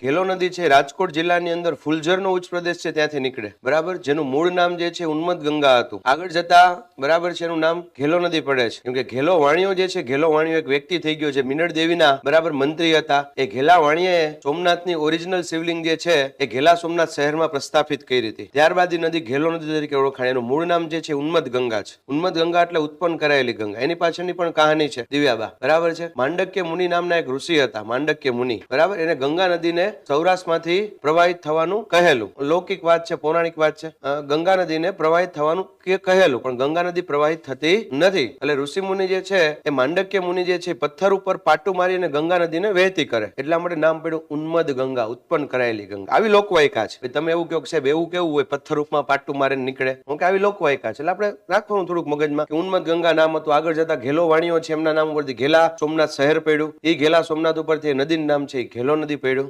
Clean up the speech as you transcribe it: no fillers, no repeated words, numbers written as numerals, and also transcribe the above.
ઘેલો નદી છે રાજકોટ જિલ્લાની અંદર ફુલઝરનો ઉચ્ચ પ્રદેશ છે ત્યાંથી નીકળે, બરાબર, જેનું મૂળ નામ જે છે ઉન્મત ગંગા હતું. આગળ જતા બરાબર છે એનું નામ ઘેલો નદી પડે છે, કેમ કે ઘેલો વાણિયો જે છે, ઘેલો વાણિયો એક વ્યક્તિ થઈ ગયો છે, મિનળ દેવીના બરાબર મંત્રી હતા. એ ઘેલા વાણિયાએ સોમનાથની ઓરિજિનલ શિવલિંગ જે છે એ ઘેલા સોમનાથ શહેરમાં પ્રસ્થાપિત કરી હતી. ત્યારબાદ એ નદી ઘેલો નદી તરીકે ઓળખાય. એનું મૂળ નામ જે છે ઉન્મત ગંગા છે. ઉન્મત ગંગા એટલે ઉત્પન્ન કરાયેલી ગંગા. એની પાછળની પણ કહાની છે દિવ્યાબા, બરાબર છે. માંડક્ય મુનિ નામના એક ઋષિ હતા, માંડક્ય મુનિ, બરાબર. એને ગંગા નદીને સૌરાષ્ટ્રમાંથી પ્રવાહિત થવાનું કહેલું. લૌકિક વાત છે, પૌરાણિક વાત છે. ગંગા નદીને પ્રવાહિત થવાનું કહેલું, પણ ગંગા નદી પ્રવાહિત થતી નથી. એટલે ઋષિ મુનિ જે છે એ માંડક્ય મુનિ જે છે પથ્થર ઉપર પાટું મારીને ગંગા નદીને વહેતી કરે, એટલા માટે નામ પડ્યું ઉન્મદ ગંગા, ઉત્પન્ન કરાયેલી ગંગા. આવી લોકવાયકા છે. તમે એવું કહો કે સાહેબ એવું કેવું હોય પથ્થર ઉપમાં પાટું મારીને નીકળે, હું કે આવી લોકવાયકા છે. એટલે આપણે રાખવાનું થોડુંક મગજમાં કે ઉન્મદ ગંગા નામ હતું. આગળ જતા ઘેલો વાણિયો છે, એમના નામ ઉપરથી ઘેલા સોમનાથ શહેર પડ્યું. એ ઘેલા સોમનાથ ઉપરથી નદીનું નામ છે ઘેલો નદી પડ્યું.